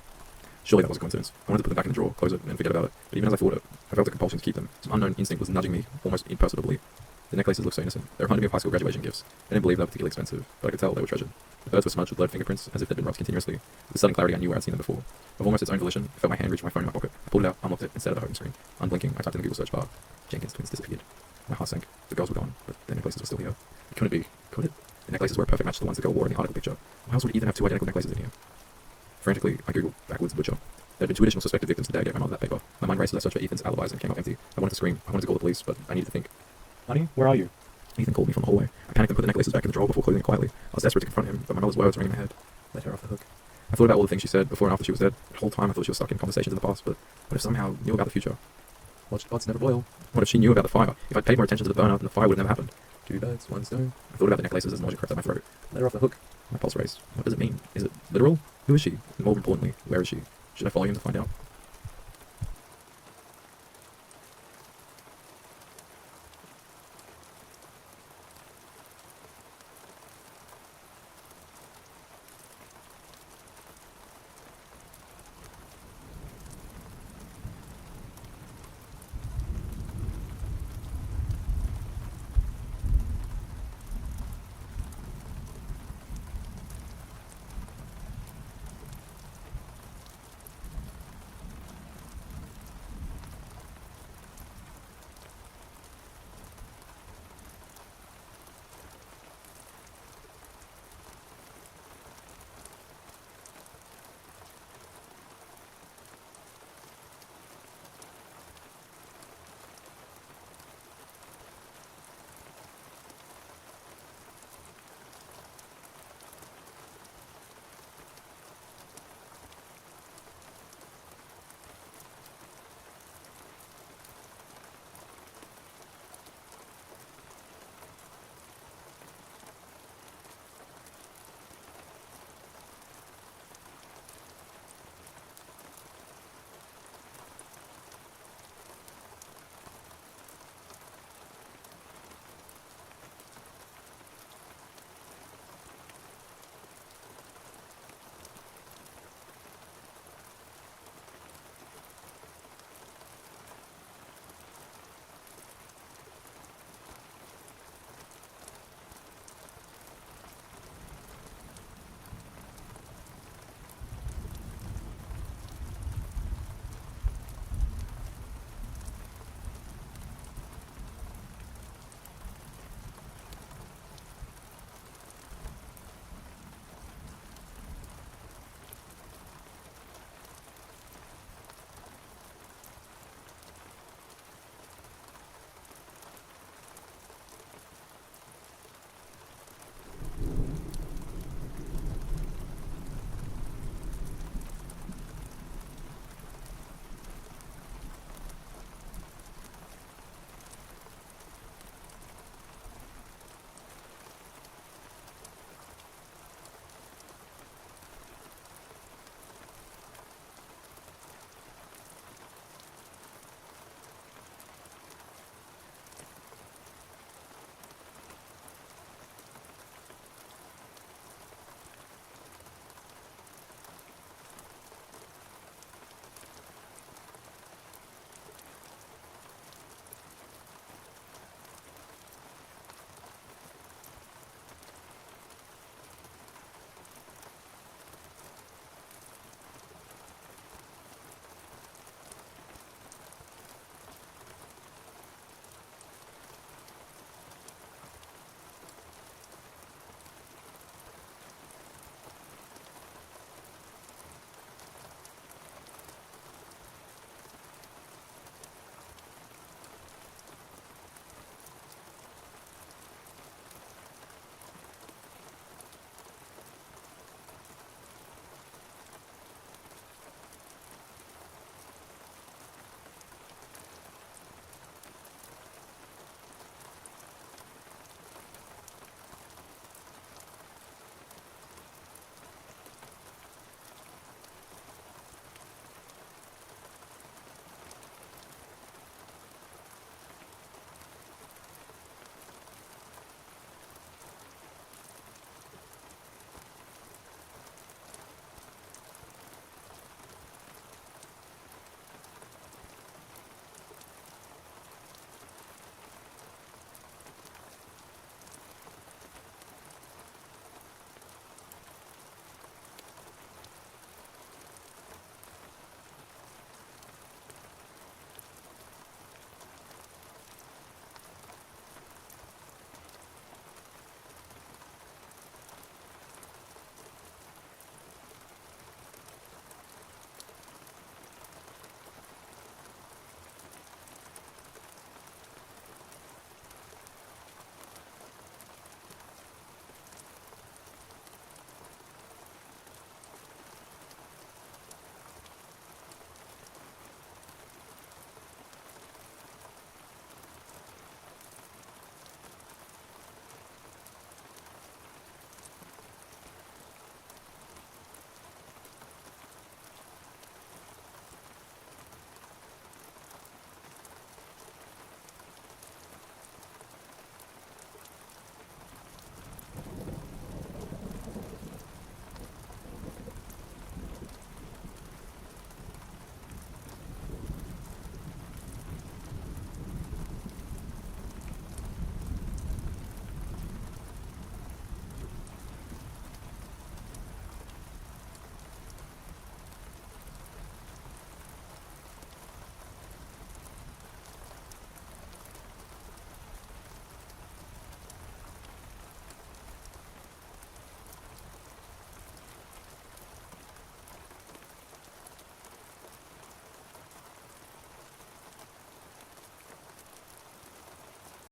Surely that was a coincidence. I wanted to put them back in the drawer, close it, and forget about it. But even as I thought it, I felt a compulsion to keep them. Some unknown instinct was nudging me, almost imperceptibly. The necklaces looked so innocent. They reminded me of high school graduation gifts. I didn't believe they were particularly expensive, but I could tell they were treasured. The birds were smudged with blurred fingerprints, as if they'd been rubbed continuously. With the sudden clarity, I knew where I'd seen them before. Of almost its own volition, I felt my hand reach my phone in my pocket. I pulled it out, unlocked it, and stared at the home screen. Unblinking, I typed in the Google search bar. Jenkins twins disappeared. My heart sank. The girls were gone, but their necklaces were still here. It couldn't be. Could it? The necklaces were a perfect match to the ones the girl wore in the article picture. Why else would Ethan have 2 identical necklaces in here? Frantically, I googled backwoods butcher. There had been 2 additional suspected victims the day I gave my mother that paper. My mind raced as I searched for Ethan's alibis and came up empty. I wanted to scream. I wanted to call the police, but I needed to think. Honey, where are you? Ethan called me from the hallway. I panicked and put the necklaces back in the drawer before closing it quietly. I was desperate to confront him, but my mother's words rang in my head. Let her off the hook. I thought about all the things she said before and after she was dead. The whole time I thought she was stuck in conversations in the past, but what if somehow knew about the future? Watched pots never boil. What if she knew about the fire? If I'd paid more attention to the burner, then the fire would have never happened. 2 birds, 1 stone. I thought about the necklaces as nausea crept up my throat. Let her off the hook. My pulse raced. What does it mean? Is it literal? Who is she? And more importantly, where is she? Should I follow him to find out?